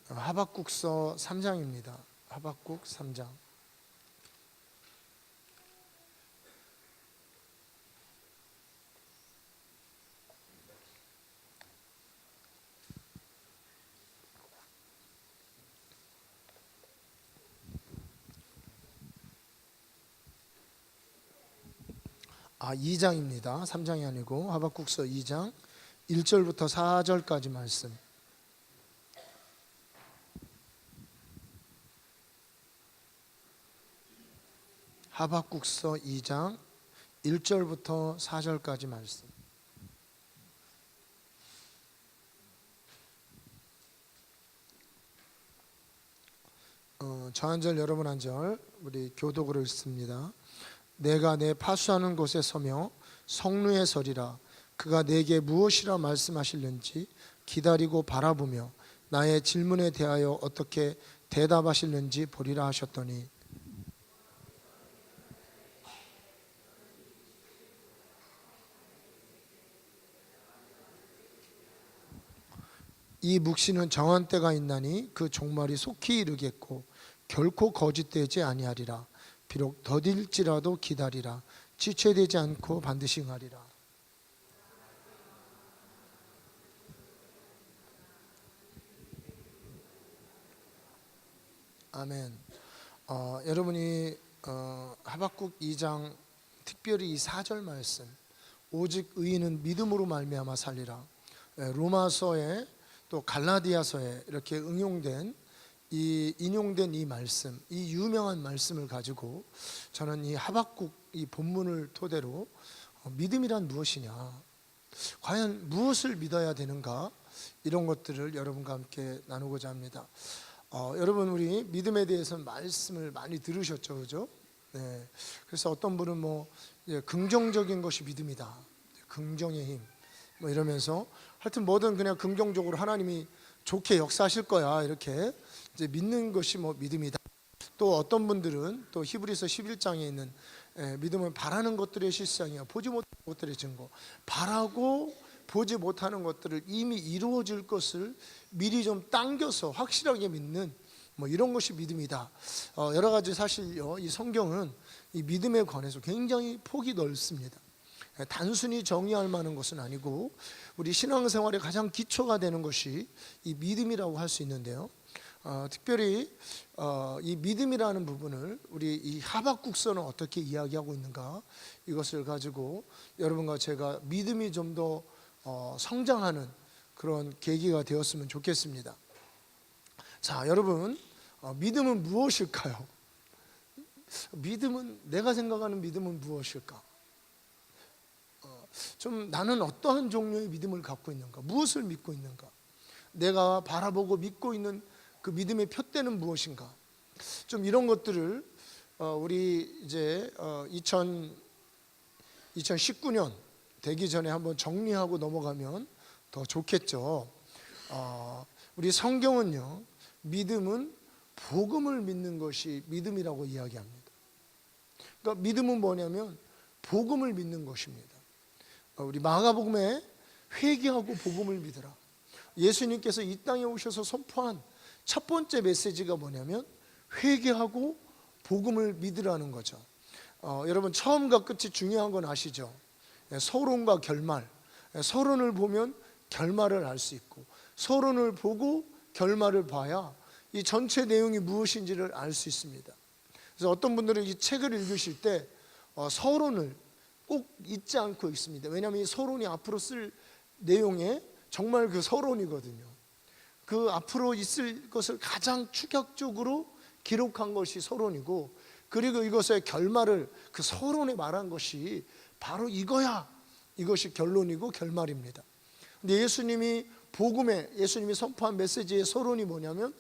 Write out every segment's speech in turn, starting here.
하박국서 3장입니다. 하박국 3장. 아, 2장입니다. 3장이 아니고 하박국서 2장 1절부터 4절까지 말씀. 하박국서 2장 1절부터 4절까지 말씀. 저 한 절 여러분 한 절 우리 교독으로 읽습니다. 내가 내 파수하는 곳에 서며 성루에 서리라. 그가 내게 무엇이라 말씀하실는지 기다리고 바라보며 나의 질문에 대하여 어떻게 대답하실는지 보리라 하셨더니, 이 묵시는 정한 때가 있나니 그 종말이 속히 이르겠고 결코 거짓되지 아니하리라. 비록 더딜지라도 기다리라. 지체되지 않고 반드시 응하리라. 아멘. 여러분이 하박국 2장 특별히 이 4절 말씀, 오직 의인은 믿음으로 말미암아 살리라, 로마서에 또 갈라디아서에 이렇게 인용된 이 말씀, 이 유명한 말씀을 가지고 저는 이 하박국 이 본문을 토대로 믿음이란 무엇이냐, 과연 무엇을 믿어야 되는가, 이런 것들을 여러분과 함께 나누고자 합니다. 여러분, 우리 믿음에 대해서는 말씀을 많이 들으셨죠, 그죠? 네. 그래서 어떤 분은 긍정적인 것이 믿음이다, 긍정의 힘, 이러면서 하여튼 뭐든 그냥 긍정적으로 하나님이 좋게 역사하실 거야, 이렇게 이제 믿는 것이 믿음이다. 또 어떤 분들은 또 히브리서 11장에 있는 믿음은 바라는 것들의 실상이야, 보지 못하는 것들의 증거, 바라고 보지 못하는 것들을 이미 이루어질 것을 미리 좀 당겨서 확실하게 믿는 이런 것이 믿음이다. 여러 가지 사실요, 이 성경은 이 믿음에 관해서 굉장히 폭이 넓습니다. 단순히 정의할 만한 것은 아니고 우리 신앙생활의 가장 기초가 되는 것이 이 믿음이라고 할 수 있는데요, 특별히 이 믿음이라는 부분을 우리 이 하박국서는 어떻게 이야기하고 있는가, 이것을 가지고 여러분과 제가 믿음이 좀 더 성장하는 그런 계기가 되었으면 좋겠습니다. 자, 여러분, 믿음은 무엇일까요? 믿음은, 내가 생각하는 믿음은 무엇일까? 좀 나는 어떠한 종류의 믿음을 갖고 있는가, 무엇을 믿고 있는가, 내가 바라보고 믿고 있는 그 믿음의 표대는 무엇인가, 좀 이런 것들을 우리 이제 2019년 되기 전에 한번 정리하고 넘어가면 더 좋겠죠. 우리 성경은요, 믿음은 복음을 믿는 것이 믿음이라고 이야기합니다. 그러니까 믿음은 뭐냐면 복음을 믿는 것입니다. 우리 마가복음에 회개하고 복음을 믿으라, 예수님께서 이 땅에 오셔서 선포한 첫 번째 메시지가 뭐냐면 회개하고 복음을 믿으라는 거죠. 여러분, 처음과 끝이 중요한 건 아시죠? 서론과 결말, 서론을 보면 결말을 알 수 있고 서론을 보고 결말을 봐야 이 전체 내용이 무엇인지를 알 수 있습니다. 그래서 어떤 분들은 이 책을 읽으실 때 서론을 꼭 잊지 않고 읽습니다. 왜냐하면 이 서론이 앞으로 쓸 내용에 정말 그 서론이거든요. 그 앞으로 있을 것을 가장 축약적으로 기록한 것이 서론이고, 그리고 이것의 결말을 그 서론에 말한 것이 바로 이거야, 이것이 결론이고 결말입니다. 근데 예수님이 선포한 메시지의 서론이 뭐냐면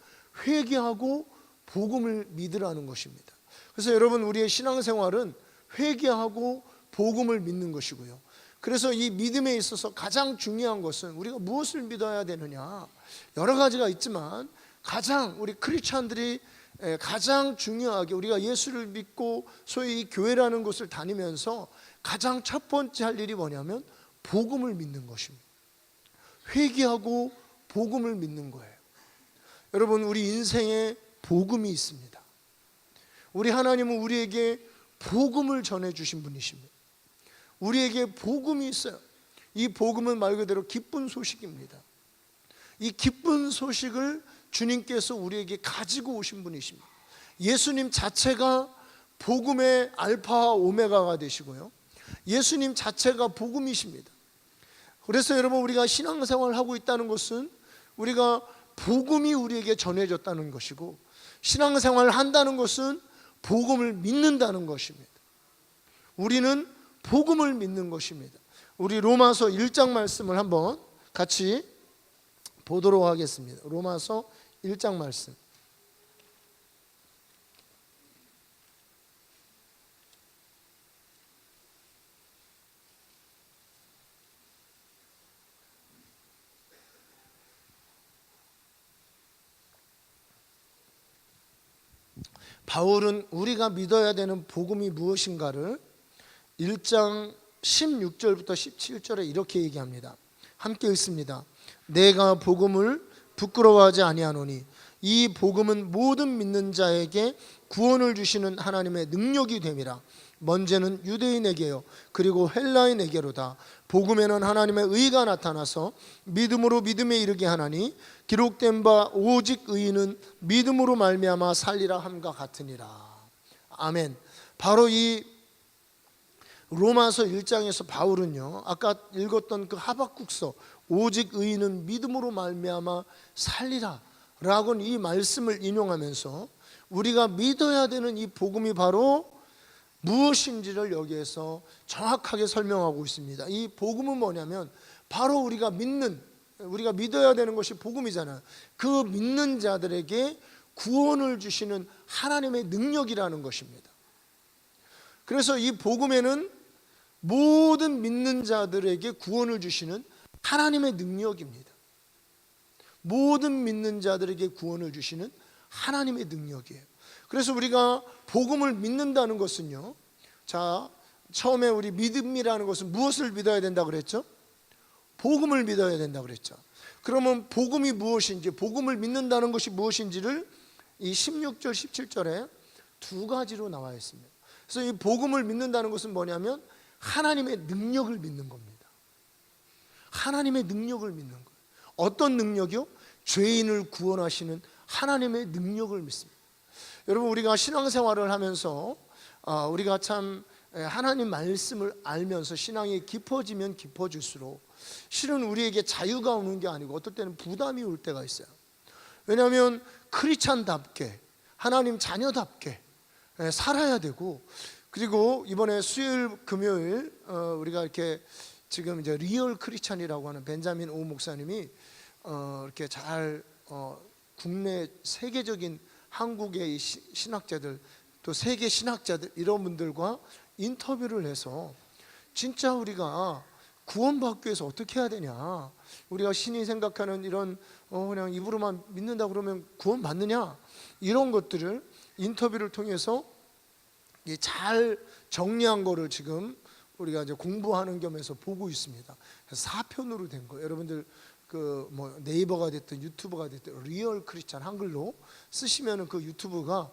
회개하고 복음을 믿으라는 것입니다. 그래서 여러분, 우리의 신앙생활은 회개하고 복음을 믿는 것이고요, 그래서 이 믿음에 있어서 가장 중요한 것은 우리가 무엇을 믿어야 되느냐, 여러 가지가 있지만 가장 우리 크리스찬들이 가장 중요하게 우리가 예수를 믿고 소위 이 교회라는 곳을 다니면서 가장 첫 번째 할 일이 뭐냐면 복음을 믿는 것입니다. 회개하고 복음을 믿는 거예요. 여러분, 우리 인생에 복음이 있습니다. 우리 하나님은 우리에게 복음을 전해주신 분이십니다. 우리에게 복음이 있어요. 이 복음은 말 그대로 기쁜 소식입니다. 이 기쁜 소식을 주님께서 우리에게 가지고 오신 분이십니다. 예수님 자체가 복음의 알파와 오메가가 되시고요, 예수님 자체가 복음이십니다. 그래서 여러분, 우리가 신앙생활을 하고 있다는 것은 우리가 복음이 우리에게 전해졌다는 것이고, 신앙생활을 한다는 것은 복음을 믿는다는 것입니다. 우리는 복음을 믿는 것입니다. 우리 로마서 1장 말씀을 한번 같이 보도록 하겠습니다. 로마서 1장 말씀. 바울은 우리가 믿어야 되는 복음이 무엇인가를 1장 16절부터 17절에 이렇게 얘기합니다. 함께 읽습니다. 내가 복음을 부끄러워하지 아니하노니 이 복음은 모든 믿는 자에게 구원을 주시는 하나님의 능력이 됨이라. 먼저는 유대인에게요 그리고 헬라인에게로다. 복음에는 하나님의 의가 나타나서 믿음으로 믿음에 이르게 하나니 기록된 바 오직 의인은 믿음으로 말미암아 살리라 함과 같으니라. 아멘. 바로 이 로마서 1장에서 바울은요, 아까 읽었던 그 하박국서 오직 의인은 믿음으로 말미암아 살리라 라고 이 말씀을 인용하면서 우리가 믿어야 되는 이 복음이 바로 무엇인지를 여기에서 정확하게 설명하고 있습니다. 이 복음은 뭐냐면 바로 우리가 믿어야 되는 것이 복음이잖아요. 그 믿는 자들에게 구원을 주시는 하나님의 능력이라는 것입니다. 그래서 이 복음에는 모든 믿는 자들에게 구원을 주시는 하나님의 능력입니다. 모든 믿는 자들에게 구원을 주시는 하나님의 능력이에요. 그래서 우리가 복음을 믿는다는 것은요, 자, 처음에 우리 믿음이라는 것은 무엇을 믿어야 된다 그랬죠? 복음을 믿어야 된다 그랬죠. 그러면 복음이 무엇인지, 복음을 믿는다는 것이 무엇인지를 이 16절 17절에 두 가지로 나와 있습니다. 그래서 이 복음을 믿는다는 것은 뭐냐면 하나님의 능력을 믿는 겁니다. 하나님의 능력을 믿는 거예요. 어떤 능력이요? 죄인을 구원하시는 하나님의 능력을 믿습니다. 여러분, 우리가 신앙생활을 하면서 우리가 참 하나님 말씀을 알면서 신앙이 깊어지면 깊어질수록 실은 우리에게 자유가 오는 게 아니고 어떨 때는 부담이 올 때가 있어요. 왜냐하면 크리스찬답게 하나님 자녀답게 살아야 되고, 그리고 이번에 수요일 금요일 우리가 이렇게 지금 이제 리얼 크리스찬이라고 하는 벤자민 오 목사님이 이렇게 잘 국내 세계적인 한국의 신학자들 또 세계 신학자들 이런 분들과 인터뷰를 해서 진짜 우리가 구원받기 위해서 어떻게 해야 되냐, 우리가 신이 생각하는 이런 그냥 입으로만 믿는다 그러면 구원 받느냐, 이런 것들을 인터뷰를 통해서 잘 정리한 거를 지금 우리가 이제 공부하는 겸해서 보고 있습니다. 4편으로 된 거예요. 여러분들 그 뭐 네이버가 됐든 유튜브가 됐든 리얼 크리스찬 한글로 쓰시면은 그 유튜브가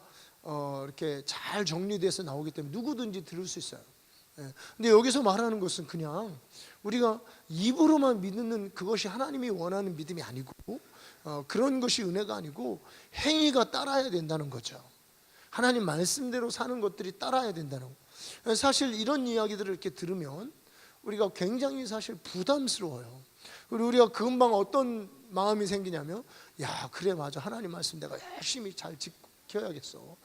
이렇게 잘 정리돼서 나오기 때문에 누구든지 들을 수 있어요. 근데 여기서 말하는 것은 그냥 우리가 입으로만 믿는 그것이 하나님이 원하는 믿음이 아니고 그런 것이 은혜가 아니고 행위가 따라야 된다는 거죠. 하나님 말씀대로 사는 것들이 따라야 된다는 거. 사실 이런 이야기들을 이렇게 들으면 우리가 굉장히 사실 부담스러워요. 그리고 우리가 금방 어떤 마음이 생기냐면, 야 그래 맞아, 하나님 말씀 내가 열심히 잘 지켜야겠어.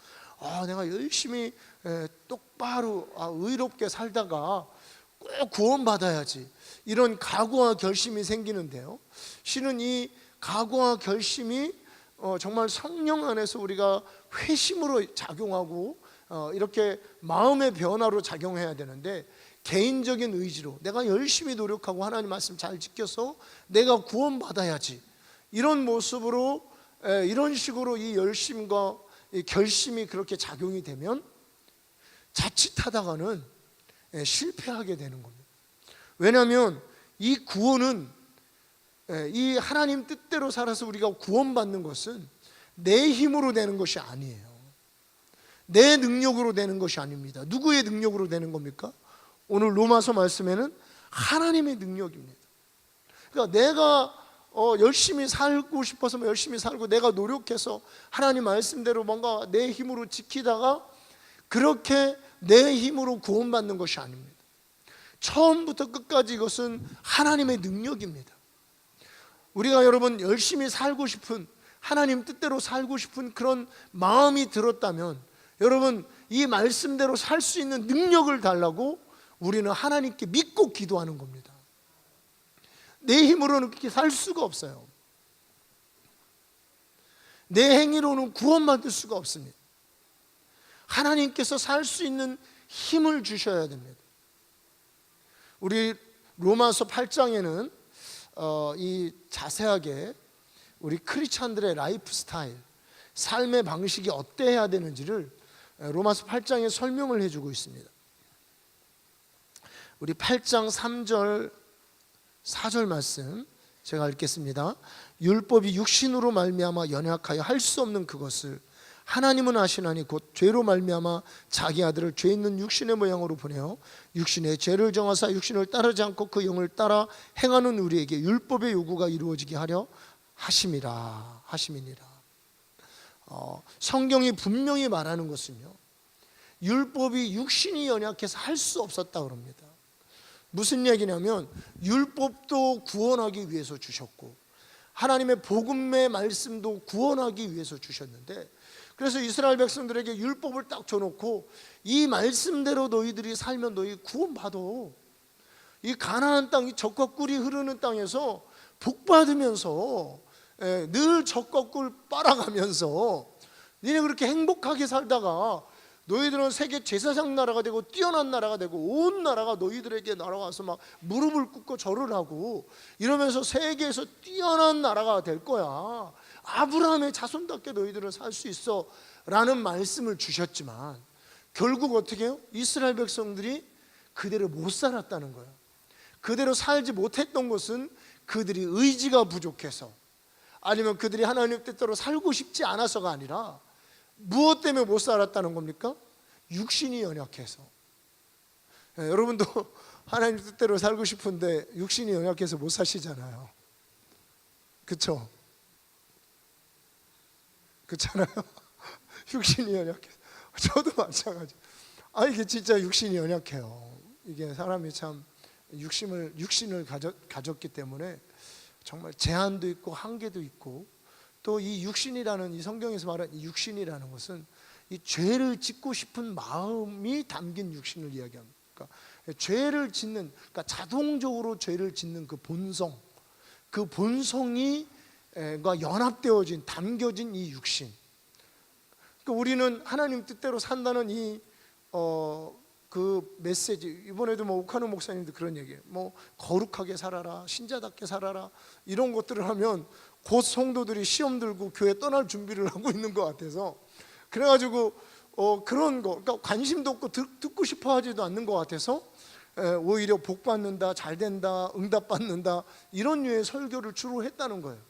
내가 열심히 똑바로 의롭게 살다가 꼭 구원받아야지, 이런 각오와 결심이 생기는데요, 실은 이 각오와 결심이 정말 성령 안에서 우리가 회심으로 작용하고 이렇게 마음의 변화로 작용해야 되는데, 개인적인 의지로 내가 열심히 노력하고 하나님 말씀 잘 지켜서 내가 구원받아야지, 이런 모습으로 이런 식으로 이 열심과 이 결심이 그렇게 작용이 되면 자칫하다가는 실패하게 되는 겁니다. 왜냐하면 이 구원은 이 하나님 뜻대로 살아서 우리가 구원받는 것은 내 힘으로 되는 것이 아니에요. 내 능력으로 되는 것이 아닙니다. 누구의 능력으로 되는 겁니까? 오늘 로마서 말씀에는 하나님의 능력입니다. 그러니까 내가 열심히 살고 싶어서 열심히 살고 내가 노력해서 하나님 말씀대로 뭔가 내 힘으로 지키다가 그렇게 내 힘으로 구원받는 것이 아닙니다. 처음부터 끝까지 이것은 하나님의 능력입니다. 우리가 여러분 열심히 살고 싶은, 하나님 뜻대로 살고 싶은 그런 마음이 들었다면 여러분 이 말씀대로 살 수 있는 능력을 달라고 우리는 하나님께 믿고 기도하는 겁니다. 내 힘으로는 그렇게 살 수가 없어요. 내 행위로는 구원받을 수가 없습니다. 하나님께서 살 수 있는 힘을 주셔야 됩니다. 우리 로마서 8장에는 이 자세하게 우리 크리스찬들의 라이프 스타일, 삶의 방식이 어때야 되는지를 로마서 8장에 설명을 해주고 있습니다. 우리 8장 3절 4절 말씀 제가 읽겠습니다. 율법이 육신으로 말미암아 연약하여 할 수 없는 그것을 하나님은 아시나니 곧 죄로 말미암아 자기 아들을 죄 있는 육신의 모양으로 보내어 육신의 죄를 정하사 육신을 따르지 않고 그 영을 따라 행하는 우리에게 율법의 요구가 이루어지게 하려 하심이니라. 성경이 분명히 말하는 것은요, 율법이 육신이 연약해서 할 수 없었다 그럽니다. 무슨 얘기냐면 율법도 구원하기 위해서 주셨고 하나님의 복음의 말씀도 구원하기 위해서 주셨는데, 그래서 이스라엘 백성들에게 율법을 딱 줘놓고 이 말씀대로 너희들이 살면 너희 구원받아. 이 가나안 땅, 이 젖과 꿀이 흐르는 땅에서 복 받으면서 늘 젖과 꿀 빨아가면서 너희는 그렇게 행복하게 살다가 너희들은 세계 제사장 나라가 되고 뛰어난 나라가 되고 온 나라가 너희들에게 날아와서 막 무릎을 꿇고 절을 하고 이러면서 세계에서 뛰어난 나라가 될 거야. 아브라함의 자손답게 너희들은 살 수 있어 라는 말씀을 주셨지만 결국 어떻게 해요? 이스라엘 백성들이 그대로 못 살았다는 거예요. 그대로 살지 못했던 것은 그들이 의지가 부족해서, 아니면 그들이 하나님 뜻대로 살고 싶지 않아서가 아니라 무엇 때문에 못 살았다는 겁니까? 육신이 연약해서. 여러분도 하나님 뜻대로 살고 싶은데 육신이 연약해서 못 사시잖아요. 그렇죠? 그렇잖아요. 육신이 연약해서. 저도 마찬가지. 이게 진짜 육신이 연약해요. 이게 사람이 참 육신을 가졌기 때문에 정말 제한도 있고 한계도 있고, 또 이 육신이라는, 이 성경에서 말하는 이 육신이라는 것은 이 죄를 짓고 싶은 마음이 담긴 육신을 이야기합니다. 그러니까 죄를 짓는, 그러니까 자동적으로 죄를 짓는 그 본성, 그 본성이 연합되어진, 담겨진 이 육신. 그러니까 우리는 하나님 뜻대로 산다는 그 메시지, 이번에도 오카노 목사님도 그런 얘기예요. 거룩하게 살아라, 신자답게 살아라, 이런 것들을 하면 곧 성도들이 시험 들고 교회 떠날 준비를 하고 있는 것 같아서, 그래가지고 그런 거, 그러니까 관심도 없고 듣고 싶어 하지도 않는 것 같아서 오히려 복 받는다, 잘 된다, 응답 받는다, 이런 류의 설교를 주로 했다는 거예요.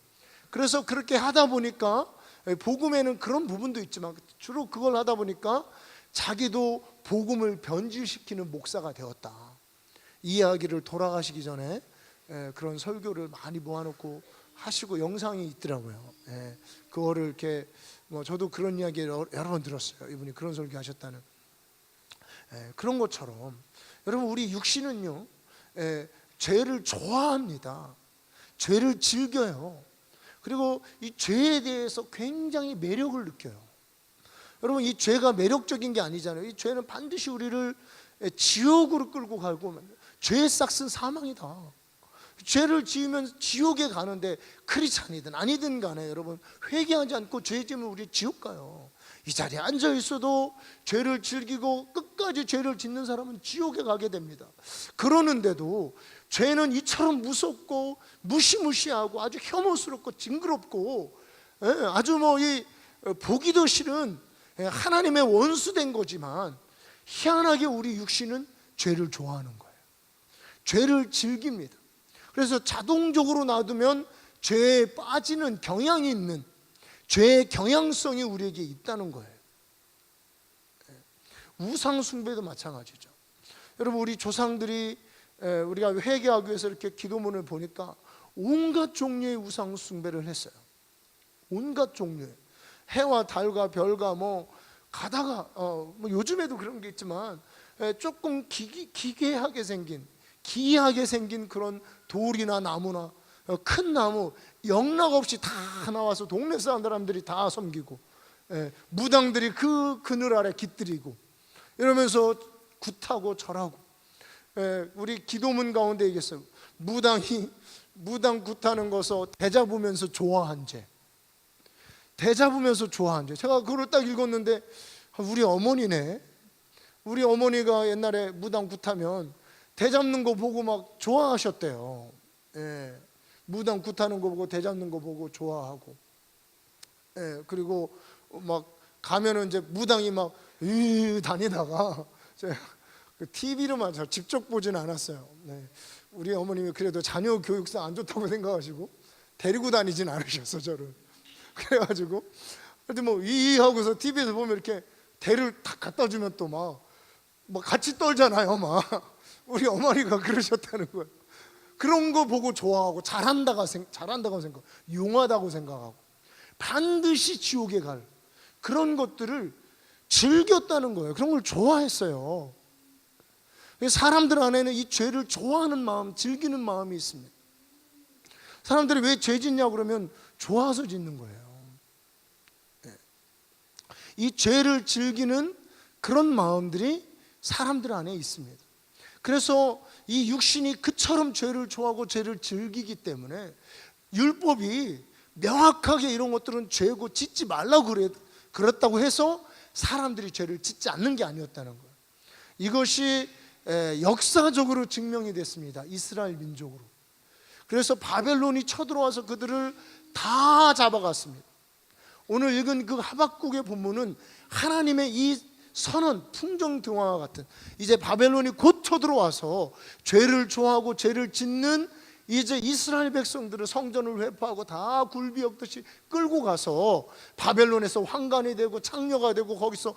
그래서 그렇게 하다 보니까 복음에는 그런 부분도 있지만 주로 그걸 하다 보니까 자기도 복음을 변질시키는 목사가 되었다. 이 이야기를 돌아가시기 전에 그런 설교를 많이 모아놓고 하시고 영상이 있더라고요. 그거를 이렇게 저도 그런 이야기를 여러 번 들었어요. 이분이 그런 설교 하셨다는. 그런 것처럼 여러분, 우리 육신은요, 죄를 좋아합니다. 죄를 즐겨요. 그리고 이 죄에 대해서 굉장히 매력을 느껴요. 여러분, 이 죄가 매력적인 게 아니잖아요. 이 죄는 반드시 우리를 지옥으로 끌고 가고, 죄의 싹은 사망이다. 죄를 지으면 지옥에 가는데 크리스찬이든 아니든 간에 여러분, 회개하지 않고 죄 지으면 우리 지옥 가요. 이 자리에 앉아 있어도 죄를 즐기고 끝까지 죄를 짓는 사람은 지옥에 가게 됩니다. 그러는데도 죄는 이처럼 무섭고 무시무시하고 아주 혐오스럽고 징그럽고 아주 보기도 싫은 하나님의 원수된 거지만, 희한하게 우리 육신은 죄를 좋아하는 거예요. 죄를 즐깁니다. 그래서 자동적으로 놔두면 죄에 빠지는 경향이 있는, 죄의 경향성이 우리에게 있다는 거예요. 우상 숭배도 마찬가지죠. 여러분, 우리 조상들이 우리가 회개하기 위해서 이렇게 기도문을 보니까 온갖 종류의 우상 숭배를 했어요. 온갖 종류의, 해와 달과 별과 뭐 가다가 뭐 요즘에도 그런 게 있지만 조금 기괴하게 생긴, 기이하게 생긴 그런 돌이나 나무나 큰 나무 영락 없이 다 나와서 동네 사람들이 다 섬기고, 무당들이 그 그늘 아래 깃들이고 이러면서 굿하고 절하고, 우리 기도문 가운데 얘기했어요. 무당 굿하는 것을 대잡으면서 좋아한 죄. 대잡으면서 좋아한 죄. 제가 그걸 딱 읽었는데 우리 어머니네. 우리 어머니가 옛날에 무당 굿하면 대잡는 거 보고 막 좋아하셨대요. 무당 굿하는 거 보고 대잡는 거 보고 좋아하고, 그리고 막 가면은 이제 무당이 막 다니다가 TV로만 저 직접 보진 않았어요. 우리 어머님이 그래도 자녀 교육상 안 좋다고 생각하시고 데리고 다니진 않으셨어 저를. 그래가지고 하여튼 뭐 하고서 TV에서 보면 이렇게 대를 탁 갖다 주면 또 막 같이 떨잖아요. 막 우리 어머니가 그러셨다는 거예요. 그런 거 보고 좋아하고 잘한다고 생각, 용하다고 생각하고 반드시 지옥에 갈 그런 것들을 즐겼다는 거예요. 그런 걸 좋아했어요. 사람들 안에는 이 죄를 좋아하는 마음, 즐기는 마음이 있습니다. 사람들이 왜 죄 짓냐고 그러면 좋아서 짓는 거예요. 이 죄를 즐기는 그런 마음들이 사람들 안에 있습니다. 그래서 이 육신이 그처럼 죄를 좋아하고 죄를 즐기기 때문에 율법이 명확하게 이런 것들은 죄고 짓지 말라고 그랬다고 해서 사람들이 죄를 짓지 않는 게 아니었다는 거예요. 이것이 역사적으로 증명이 됐습니다. 이스라엘 민족으로. 그래서 바벨론이 쳐들어와서 그들을 다 잡아갔습니다. 오늘 읽은 그 하박국의 본문은 하나님의 이 선언, 풍정등화와 같은, 이제 바벨론이 곧 쳐들어와서 죄를 좋아하고 죄를 짓는 이제 이스라엘 백성들을 성전을 회포하고 다 굴비역듯이 끌고 가서 바벨론에서 황관이 되고 창녀가 되고 거기서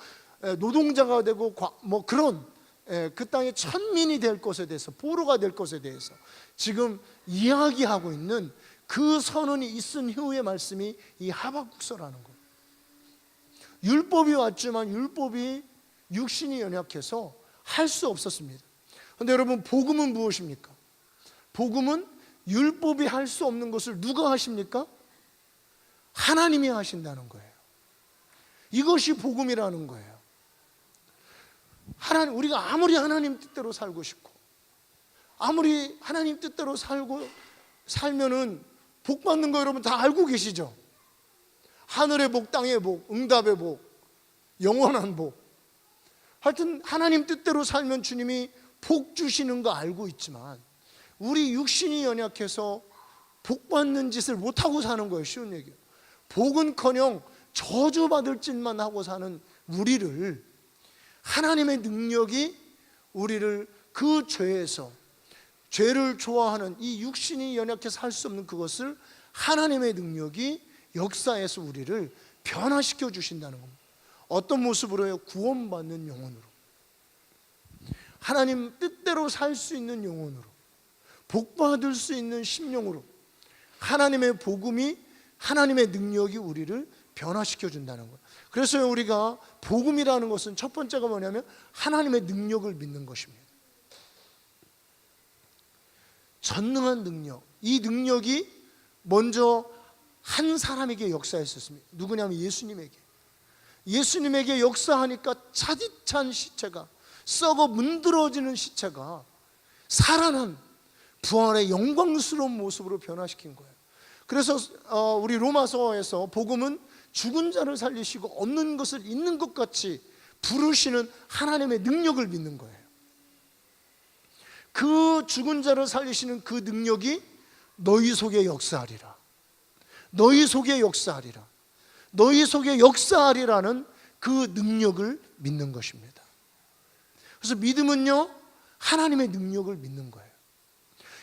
노동자가 되고 뭐 그런 그 땅의 천민이 될 것에 대해서, 포로가 될 것에 대해서 지금 이야기하고 있는 그 선언이 있은 후의 말씀이 이 하박국서라는 거예요. 율법이 왔지만 율법이 육신이 연약해서 할 수 없었습니다. 그런데 여러분, 복음은 무엇입니까? 복음은 율법이 할 수 없는 것을 누가 하십니까? 하나님이 하신다는 거예요. 이것이 복음이라는 거예요. 우리가 아무리 하나님 뜻대로 살고 싶고 아무리 하나님 뜻대로 살면은 복 받는 거 여러분 다 알고 계시죠? 하늘의 복, 땅의 복, 응답의 복, 영원한 복. 하여튼 하나님 뜻대로 살면 주님이 복 주시는 거 알고 있지만 우리 육신이 연약해서 복 받는 짓을 못하고 사는 거예요. 쉬운 얘기예요. 복은커녕 저주받을 짓만 하고 사는 우리를 하나님의 능력이 우리를 그 죄에서, 죄를 좋아하는 이 육신이 연약해서 할 수 없는 그것을 하나님의 능력이 역사에서 우리를 변화시켜 주신다는 겁니다. 어떤 모습으로요? 구원받는 영혼으로, 하나님 뜻대로 살 수 있는 영혼으로, 복받을 수 있는 심령으로 하나님의 복음이, 하나님의 능력이 우리를 변화시켜 준다는 거예요. 그래서 우리가 복음이라는 것은 첫 번째가 뭐냐면 하나님의 능력을 믿는 것입니다. 전능한 능력, 이 능력이 먼저 한 사람에게 역사했었습니다. 누구냐면 예수님에게 역사하니까 차디찬 시체가, 썩어 문드러지는 시체가 살아난 부활의 영광스러운 모습으로 변화시킨 거예요. 그래서 우리 로마서에서 복음은 죽은 자를 살리시고 없는 것을 있는 것 같이 부르시는 하나님의 능력을 믿는 거예요. 그 죽은 자를 살리시는 그 능력이 너희 속에 역사하리라. 너희 속에 역사하리라. 너희 속에 역사하리라는 그 능력을 믿는 것입니다. 그래서 믿음은요, 하나님의 능력을 믿는 거예요.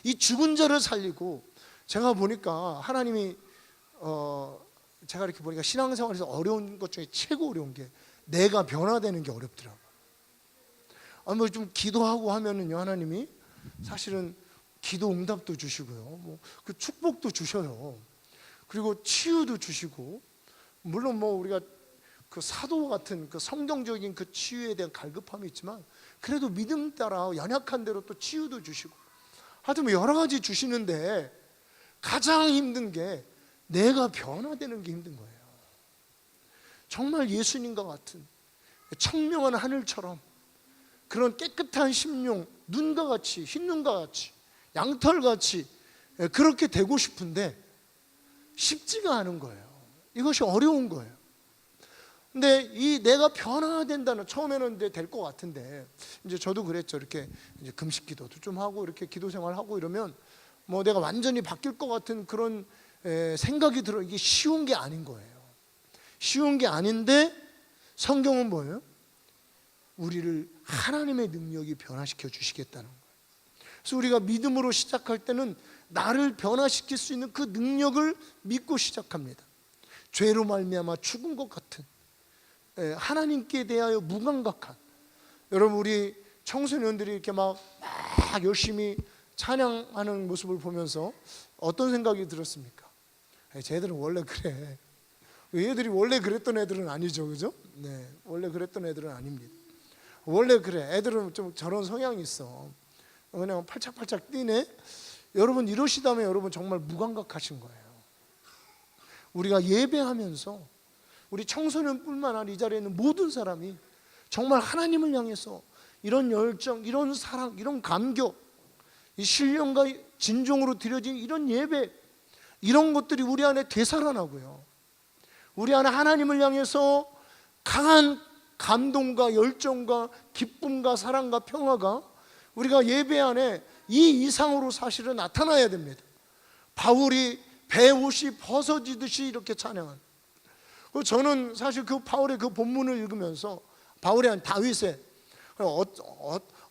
이 죽은 자를 살리고, 제가 보니까 하나님이 제가 이렇게 보니까 신앙생활에서 어려운 것 중에 최고 어려운 게 내가 변화되는 게 어렵더라고요. 뭐 좀 기도하고 하면은요, 하나님이 사실은 기도 응답도 주시고요, 뭐 그 축복도 주셔요. 그리고 치유도 주시고, 물론 뭐 우리가 그 사도 같은 그 성경적인 그 치유에 대한 갈급함이 있지만 그래도 믿음 따라 연약한 대로 또 치유도 주시고, 하여튼 뭐 여러 가지 주시는데 가장 힘든 게 내가 변화되는 게 힘든 거예요. 정말 예수님과 같은 청명한 하늘처럼 그런 깨끗한 심령, 눈과 같이, 흰눈과 같이, 양털같이 그렇게 되고 싶은데 쉽지가 않은 거예요. 이것이 어려운 거예요. 근데 이 내가 변화된다는, 처음에는 될 것 같은데, 이제 저도 그랬죠. 이렇게 이제 금식 기도도 좀 하고 이렇게 기도 생활하고 이러면 뭐 내가 완전히 바뀔 것 같은 그런 생각이 들어. 이게 쉬운 게 아닌 거예요. 쉬운 게 아닌데 성경은 뭐예요? 우리를 하나님의 능력이 변화시켜 주시겠다는 거예요. 그래서 우리가 믿음으로 시작할 때는 나를 변화시킬 수 있는 그 능력을 믿고 시작합니다. 죄로 말미암아 죽은 것 같은, 하나님께 대하여 무감각한, 여러분 우리 청소년들이 이렇게 막 열심히 찬양하는 모습을 보면서 어떤 생각이 들었습니까? 쟤들은 원래 그래. 얘들이 원래 그랬던 애들은 아니죠, 그죠? 네, 원래 그랬던 애들은 아닙니다. 원래 그래. 애들은 좀 저런 성향이 있어. 그냥 팔짝팔짝 뛰네. 여러분 이러시다면 여러분 정말 무감각하신 거예요. 우리가 예배하면서 우리 청소년뿐만 아니라 이 자리에 있는 모든 사람이 정말 하나님을 향해서 이런 열정, 이런 사랑, 이런 감격, 이 신령과 진정으로 드려진 이런 예배, 이런 것들이 우리 안에 되살아나고요, 우리 안에 하나님을 향해서 강한 감동과 열정과 기쁨과 사랑과 평화가 우리가 예배 안에 이 이상으로 사실은 나타나야 됩니다. 바울이 배옷이 벗어지듯이 이렇게 찬양한, 저는 사실 그 바울의 그 본문을 읽으면서 바울이 한 다윗의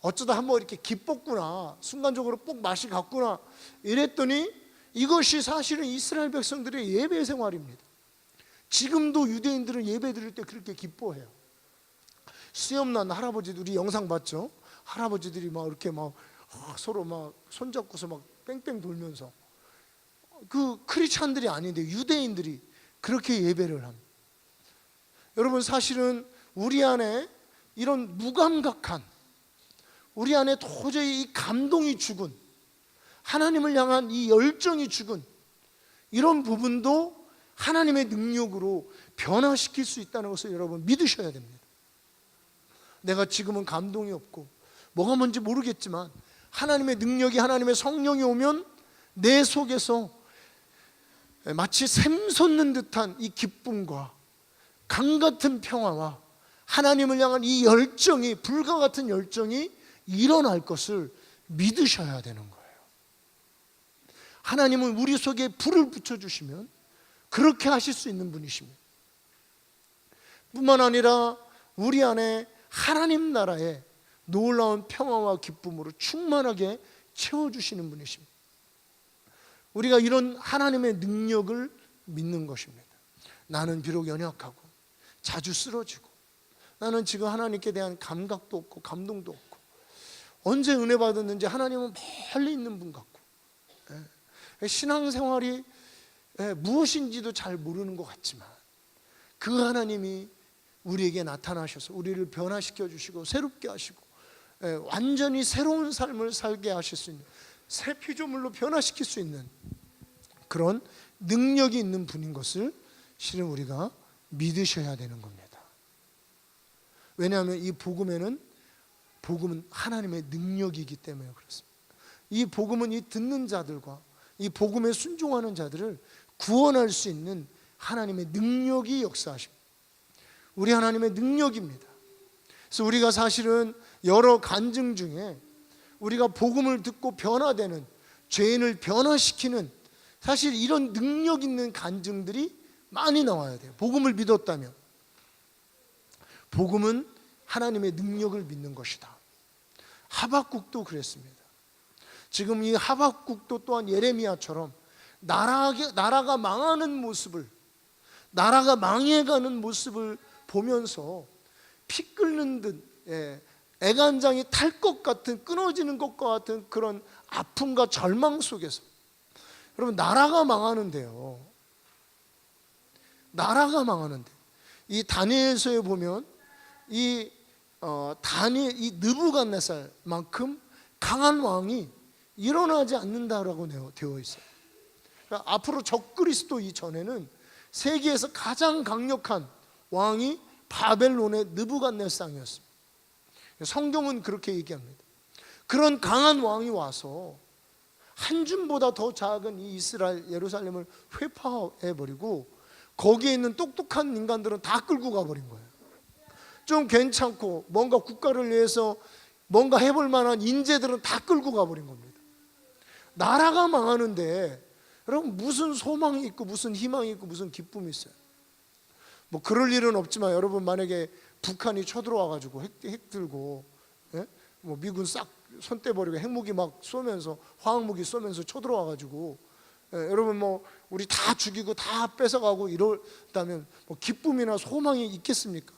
어쩌다 한번 이렇게 기뻤구나, 순간적으로 꼭 맛이 갔구나 이랬더니 이것이 사실은 이스라엘 백성들의 예배 생활입니다. 지금도 유대인들은 예배 드릴 때 그렇게 기뻐해요. 수염난 할아버지들, 우리 영상 봤죠? 할아버지들이 막 이렇게 막 서로 막 손잡고서 막 뺑뺑 돌면서, 그 크리스찬들이 아닌데 유대인들이 그렇게 예배를 합니다. 여러분 사실은 우리 안에 이런 무감각한, 우리 안에 도저히 이 감동이 죽은, 하나님을 향한 이 열정이 죽은 이런 부분도 하나님의 능력으로 변화시킬 수 있다는 것을 여러분 믿으셔야 됩니다. 내가 지금은 감동이 없고 뭐가 뭔지 모르겠지만 하나님의 능력이, 하나님의 성령이 오면 내 속에서 마치 샘솟는 듯한 이 기쁨과 강 같은 평화와 하나님을 향한 이 열정이, 불과 같은 열정이 일어날 것을 믿으셔야 되는 거예요. 하나님은 우리 속에 불을 붙여주시면 그렇게 하실 수 있는 분이십니다. 뿐만 아니라 우리 안에 하나님 나라의 놀라운 평화와 기쁨으로 충만하게 채워주시는 분이십니다. 우리가 이런 하나님의 능력을 믿는 것입니다. 나는 비록 연약하고 자주 쓰러지고, 나는 지금 하나님께 대한 감각도 없고 감동도 없고, 언제 은혜 받았는지 하나님은 멀리 있는 분 같고, 신앙생활이 무엇인지도 잘 모르는 것 같지만 그 하나님이 우리에게 나타나셔서 우리를 변화시켜 주시고 새롭게 하시고 완전히 새로운 삶을 살게 하실 수 있는, 새 피조물로 변화시킬 수 있는 그런 능력이 있는 분인 것을 실은 우리가 믿으셔야 되는 겁니다. 왜냐하면 이 복음은 하나님의 능력이기 때문에 그렇습니다. 이 복음은 이 듣는 자들과 이 복음에 순종하는 자들을 구원할 수 있는 하나님의 능력이 역사하십니다. 우리 하나님의 능력입니다. 그래서 우리가 사실은 여러 간증 중에 우리가 복음을 듣고 변화되는, 죄인을 변화시키는 사실 이런 능력 있는 간증들이 많이 나와야 돼요. 복음을 믿었다면. 복음은 하나님의 능력을 믿는 것이다. 하박국도 그랬습니다. 지금 이 하박국도 또한 예레미야처럼 나라가 망하는 모습을, 나라가 망해가는 모습을 보면서 피 끓는 듯 애간장이 탈 것 같은, 끊어지는 것과 같은 그런 아픔과 절망 속에서, 여러분, 나라가 망하는데요, 나라가 망하는데 이 다니엘서에 보면 이 느부갓네살만큼 강한 왕이 일어나지 않는다라고 되어 있어요. 그러니까 앞으로 적그리스도 이전에는 세계에서 가장 강력한 왕이 바벨론의 느부갓네살이었습니다. 성경은 그렇게 얘기합니다. 그런 강한 왕이 와서 한 줌보다 더 작은 이 이스라엘 예루살렘을 회파해버리고 거기에 있는 똑똑한 인간들은 다 끌고 가버린 거예요. 좀 괜찮고 뭔가 국가를 위해서 뭔가 해볼 만한 인재들은 다 끌고 가버린 겁니다. 나라가 망하는데 여러분, 무슨 소망이 있고 무슨 희망이 있고 무슨 기쁨이 있어요? 뭐 그럴 일은 없지만, 여러분, 만약에 북한이 쳐들어와가지고 핵 들고, 뭐 미군 싹 손 떼버리고 핵무기 막 쏘면서, 화학무기 쏘면서 쳐들어와가지고, 여러분, 뭐 우리 다 죽이고 다 뺏어가고 이러다면 뭐 기쁨이나 소망이 있겠습니까?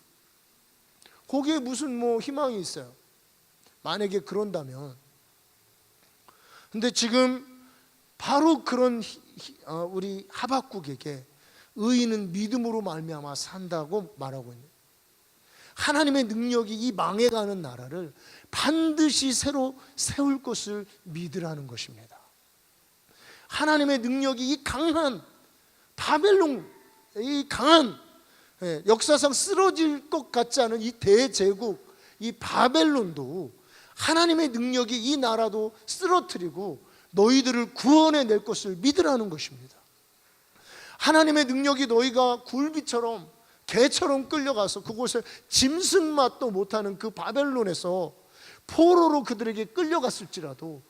거기에 무슨 뭐 희망이 있어요? 만약에 그런다면. 근데 지금 바로 그런 우리 하박국에게 의인은 믿음으로 말미암아 산다고 말하고 있는, 하나님의 능력이 이 망해가는 나라를 반드시 새로 세울 것을 믿으라는 것입니다. 하나님의 능력이 이 강한 바벨론, 이 강한 역사상 쓰러질 것 같지 않은 이 대제국, 이 바벨론도 하나님의 능력이 이 나라도 쓰러뜨리고 너희들을 구원해낼 것을 믿으라는 것입니다. 하나님의 능력이 너희가 굴비처럼 개처럼 끌려가서 그곳에 짐승맛도 못하는 그 바벨론에서 포로로 그들에게 끌려갔을지라도,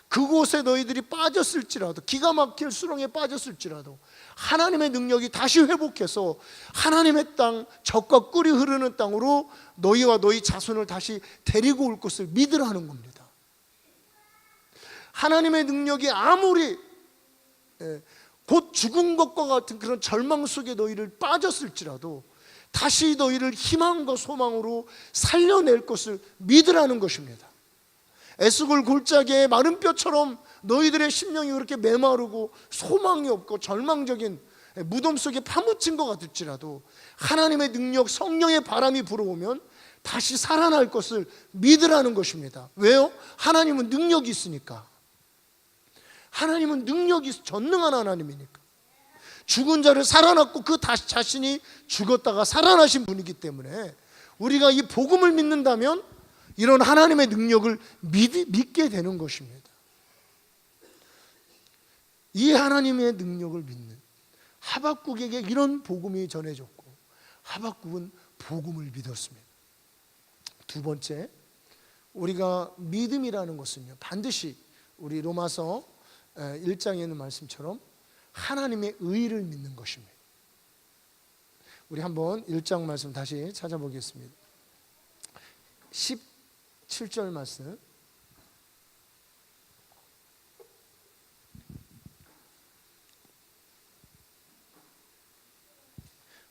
그곳에 너희들이 빠졌을지라도, 기가 막힐 수렁에 빠졌을지라도 하나님의 능력이 다시 회복해서 하나님의 땅, 젖과 꿀이 흐르는 땅으로 너희와 너희 자손을 다시 데리고 올 것을 믿으라는 겁니다. 하나님의 능력이 아무리 곧 죽은 것과 같은 그런 절망 속에 너희를 빠졌을지라도 다시 너희를 희망과 소망으로 살려낼 것을 믿으라는 것입니다. 에스골 골짜기의 마른 뼈처럼 너희들의 심령이 그렇게 메마르고 소망이 없고 절망적인 무덤 속에 파묻힌 것 같을지라도 하나님의 능력, 성령의 바람이 불어오면 다시 살아날 것을 믿으라는 것입니다. 왜요? 하나님은 능력이 있으니까. 하나님은 능력이 전능한 하나님이니까. 죽은 자를 살아났고 그 자신이 죽었다가 살아나신 분이기 때문에 우리가 이 복음을 믿는다면 이런 하나님의 능력을 믿게 되는 것입니다. 이 하나님의 능력을 믿는 하박국에게 이런 복음이 전해졌고 하박국은 복음을 믿었습니다. 두 번째, 우리가 믿음이라는 것은요, 반드시 우리 로마서 1장에 있는 말씀처럼 하나님의 의를 믿는 것입니다. 우리 한번 1장 말씀 다시 찾아보겠습니다. 17절 말씀.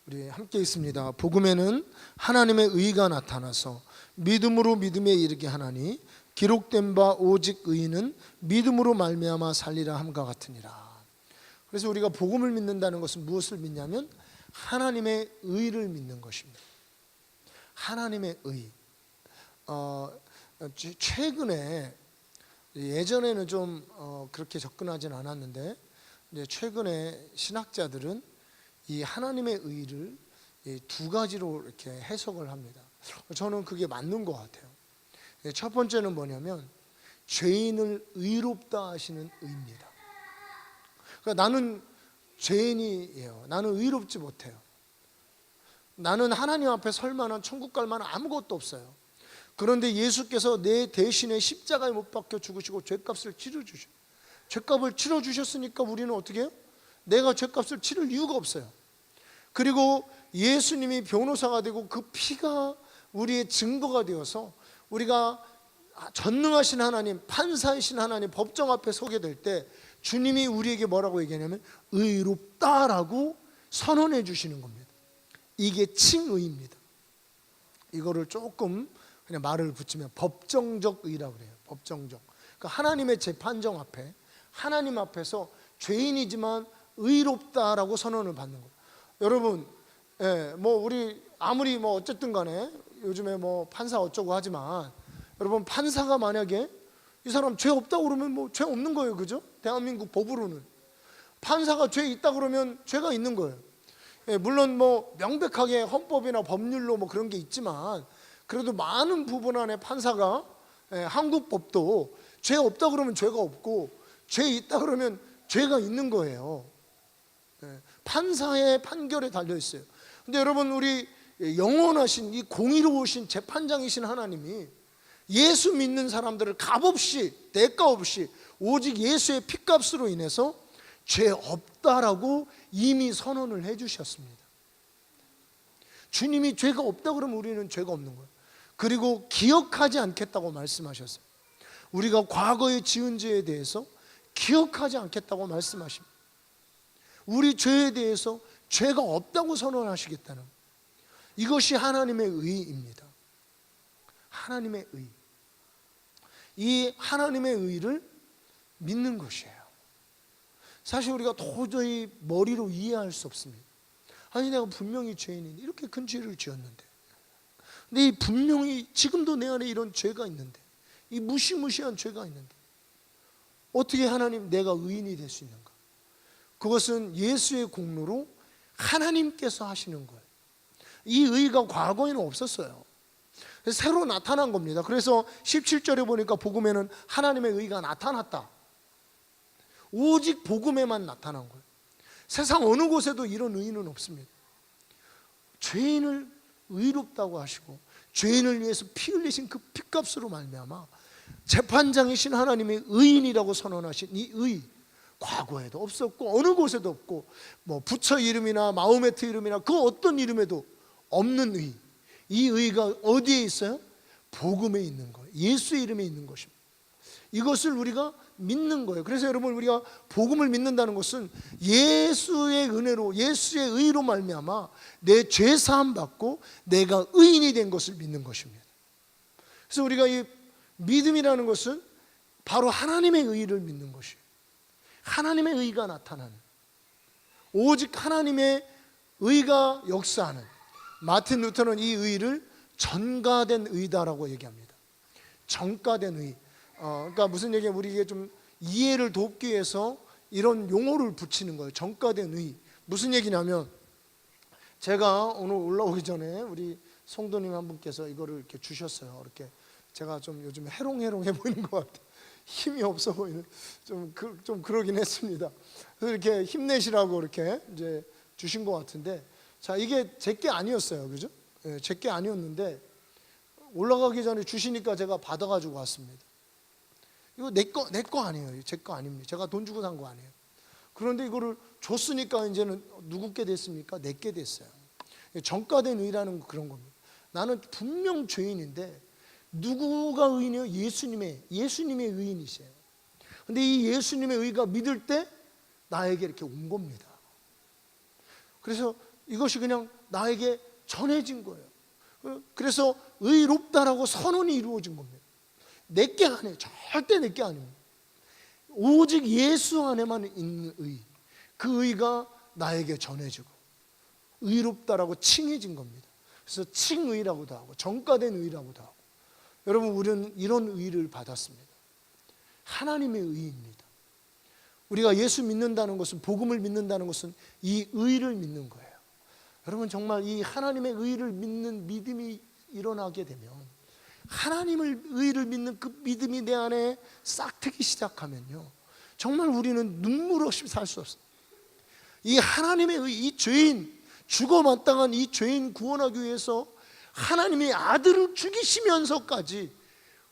우리 함께 있습니다. 복음에는 하나님의 의가 나타나서 믿음으로 믿음에 이르게 하나니 기록된 바 오직 의인은 믿음으로 말미암아 살리라 함과 같으니라. 그래서 우리가 복음을 믿는다는 것은 무엇을 믿냐면 하나님의 의를 믿는 것입니다. 하나님의 의. 최근에, 예전에는 좀 그렇게 접근하진 않았는데 이제 최근에 신학자들은 이 하나님의 의를 두 가지로 이렇게 해석을 합니다. 저는 그게 맞는 것 같아요. 첫 번째는 뭐냐면 죄인을 의롭다 하시는 의입니다. 그러니까 나는 죄인이에요. 나는 의롭지 못해요. 나는 하나님 앞에 설 만한, 천국 갈 만한 아무것도 없어요. 그런데 예수께서 내 대신에 십자가에 못 박혀 죽으시고 죄값을 치러주셔. 죄값을 치러주셨으니까 우리는 어떻게 해요? 내가 죄값을 치를 이유가 없어요. 그리고 예수님이 변호사가 되고 그 피가 우리의 증거가 되어서 우리가 전능하신 하나님, 판사이신 하나님 법정 앞에 서게 될 때 주님이 우리에게 뭐라고 얘기하냐면 의롭다라고 선언해 주시는 겁니다. 이게 칭의입니다. 이거를 조금 그냥 말을 붙이면 법정적 의라고 그래요. 법정적. 그러니까 하나님의 재판정 앞에, 하나님 앞에서 죄인이지만 의롭다라고 선언을 받는 거예요. 여러분, 뭐 우리 아무리 뭐 어쨌든 간에 요즘에 뭐 판사 어쩌고 하지만, 여러분, 판사가 만약에 이 사람 죄 없다고 그러면 뭐 죄 없는 거예요. 그죠? 대한민국 법으로는 판사가 죄 있다 그러면 죄가 있는 거예요. 물론 뭐 명백하게 헌법이나 법률로 뭐 그런 게 있지만, 그래도 많은 부분 안에 판사가, 한국 법도 죄 없다 그러면 죄가 없고, 죄 있다 그러면 죄가 있는 거예요. 판사의 판결에 달려 있어요. 근데 여러분, 우리 영원하신 이 공의로우신 재판장이신 하나님이 예수 믿는 사람들을 값없이, 대가 없이 오직 예수의 피값으로 인해서 죄 없다라고 이미 선언을 해 주셨습니다. 주님이 죄가 없다 그러면 우리는 죄가 없는 거예요. 그리고 기억하지 않겠다고 말씀하셨어요. 우리가 과거에 지은 죄에 대해서 기억하지 않겠다고 말씀하십니다. 우리 죄에 대해서 죄가 없다고 선언하시겠다는, 이것이 하나님의 의입니다. 하나님의 의. 이 하나님의 의를 믿는 것이에요. 사실 우리가 도저히 머리로 이해할 수 없습니다. 아니, 내가 분명히 죄인인데, 이렇게 큰 죄를 지었는데, 근데 이 분명히 지금도 내 안에 이런 죄가 있는데, 이 무시무시한 죄가 있는데 어떻게 하나님, 내가 의인이 될 수 있는가? 그것은 예수의 공로로 하나님께서 하시는 거예요. 이 의가 과거에는 없었어요. 새로 나타난 겁니다. 그래서 17절에 보니까 복음에는 하나님의 의가 나타났다. 오직 복음에만 나타난 거예요. 세상 어느 곳에도 이런 의는 없습니다. 죄인을 의롭다고 하시고 죄인을 위해서 피 흘리신 그 피값으로 말미암아 재판장이신 하나님의 의인이라고 선언하신 이 의, 과거에도 없었고 어느 곳에도 없고, 뭐 부처 이름이나 마호메트 이름이나 그 어떤 이름에도 없는 의, 이 의가 어디에 있어요? 복음에 있는 거예요. 예수의 이름에 있는 것입니다. 이것을 우리가 믿는 거예요. 그래서 여러분, 우리가 복음을 믿는다는 것은 예수의 은혜로, 예수의 의로 말미암아 내 죄 사함 받고 내가 의인이 된 것을 믿는 것입니다. 그래서 우리가 이 믿음이라는 것은 바로 하나님의 의를 믿는 것이에요. 하나님의 의가 나타나는, 오직 하나님의 의가 역사하는. 마틴 루터는 이 의를 전가된 의다라고 얘기합니다. 전가된 의. 그러니까 무슨 얘기냐, 우리에게 좀 이해를 돕기 위해서 이런 용어를 붙이는 거예요. 전가된 의. 무슨 얘기냐면, 제가 오늘 올라오기 전에 우리 성도님 한 분께서 이거를 이렇게 주셨어요. 이렇게 제가 좀 요즘 해롱해롱해 보이는 것 같아요. 힘이 없어 보이는, 좀 그러긴 했습니다. 그래서 이렇게 힘내시라고 이렇게 이제 주신 것 같은데, 자, 이게 제 게 아니었어요, 그죠? 제 게 아니었는데 올라가기 전에 주시니까 제가 받아가지고 왔습니다. 이거 내 거 아니에요. 제 거 아닙니다. 제가 돈 주고 산 거 아니에요. 그런데 이거를 줬으니까 이제는 누구 게 됐습니까? 내 게 됐어요. 전가된 의라는 그런 겁니다. 나는 분명 죄인인데 누구가 의인이에요? 예수님의 의인이세요. 근데 이 예수님의 의가 믿을 때 나에게 이렇게 온 겁니다. 그래서 이것이 그냥 나에게 전해진 거예요. 그래서 의롭다라고 선언이 이루어진 겁니다. 내 게 아니에요. 절대 내 게 아닙니다. 오직 예수 안에만 있는 의, 그 의가 나에게 전해지고 의롭다라고 칭해진 겁니다. 그래서 칭의라고도 하고 전가된 의라고도 하고. 여러분, 우리는 이런 의를 받았습니다. 하나님의 의입니다. 우리가 예수 믿는다는 것은, 복음을 믿는다는 것은 이 의를 믿는 거예요. 여러분, 정말 이 하나님의 의를 믿는 믿음이 일어나게 되면, 하나님의 의를 믿는 그 믿음이 내 안에 싹트기 시작하면요, 정말 우리는 눈물 없이 살 수 없어요. 이 하나님의 의, 이 죄인, 죽어 마땅한 이 죄인 구원하기 위해서 하나님의 아들을 죽이시면서까지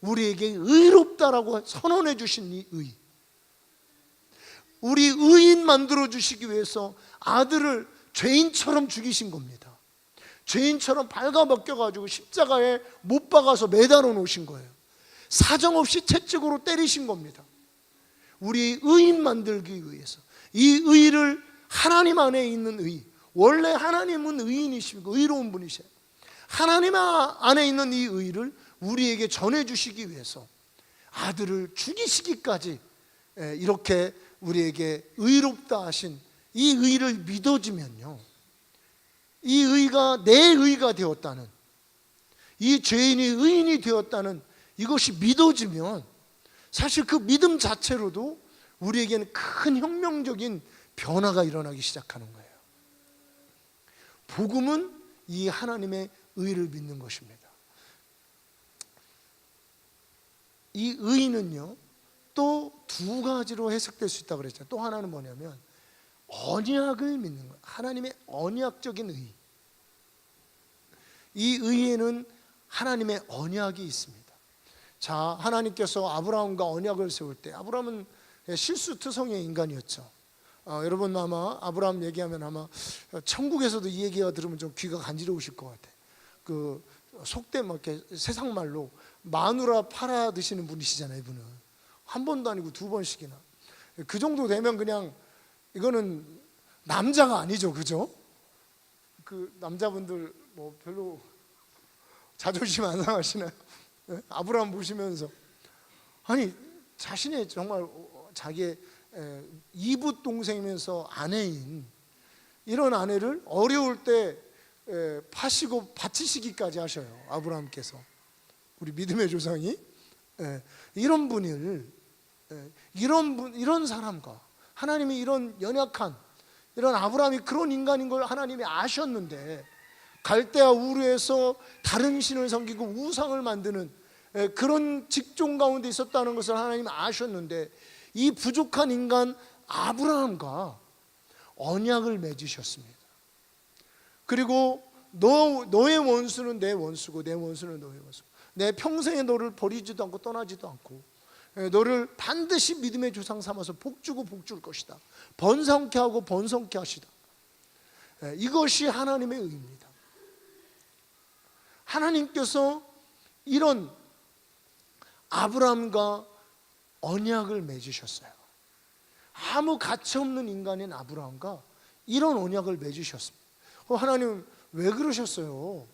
우리에게 의롭다라고 선언해 주신 이 의, 우리 의인 만들어 주시기 위해서 아들을 죄인처럼 죽이신 겁니다. 죄인처럼 발가벗겨가지고 십자가에 못 박아서 매달아 놓으신 거예요. 사정없이 채찍으로 때리신 겁니다. 우리 의인 만들기 위해서. 이 의를, 하나님 안에 있는 의, 원래 하나님은 의인이시고 의로운 분이세요. 하나님 안에 있는 이 의를 우리에게 전해주시기 위해서 아들을 죽이시기까지 이렇게 우리에게 의롭다 하신 이 의를 믿어지면요, 이 의가 내 의가 되었다는, 이 죄인이 의인이 되었다는 이것이 믿어지면 사실 그 믿음 자체로도 우리에게는 큰 혁명적인 변화가 일어나기 시작하는 거예요. 복음은 이 하나님의 의를 믿는 것입니다. 이 의는요, 또 두 가지로 해석될 수 있다고 그랬죠. 또 하나는 뭐냐면 언약을 믿는 거예요. 하나님의 언약적인 의. 이 의에는 하나님의 언약이 있습니다. 자, 하나님께서 아브라함과 언약을 세울 때, 아브라함은 실수투성이의 인간이었죠. 여러분 아마 아브라함 얘기하면 아마 천국에서도 이 얘기가 들으면 좀 귀가 간지러우실 것 같아요. 그 속된 막 이렇게 세상 말로 마누라 팔아 드시는 분이시잖아요. 이분은 한 번도 아니고 두 번씩이나. 그 정도 되면 그냥 이거는 남자가 아니죠, 그죠? 그 남자분들 뭐 별로 자존심 안 상하시나요? 아브라함 보시면서 아니 자신의 정말 자기의 이붓 동생이면서 아내인 이런 아내를 어려울 때 파시고 바치시기까지 하셔요. 아브라함께서, 우리 믿음의 조상이 이런 분을 이런 사람과 하나님이 이런 연약한 이런 아브라함이 그런 인간인 걸 하나님이 아셨는데 갈대아 우르에서 다른 신을 섬기고 우상을 만드는 그런 직종 가운데 있었다는 것을 하나님이 아셨는데 이 부족한 인간 아브라함과 언약을 맺으셨습니다. 그리고 너의 원수는 내 원수고 내 원수는 너의 원수고, 내 평생에 너를 버리지도 않고 떠나지도 않고 너를 반드시 믿음의 조상 삼아서 복주고 복줄 것이다. 번성케 하고 번성케 하시다. 이것이 하나님의 의입니다. 하나님께서 이런 아브라함과 언약을 맺으셨어요. 아무 가치 없는 인간인 아브라함과 이런 언약을 맺으셨습니다. 하나님 왜 그러셨어요?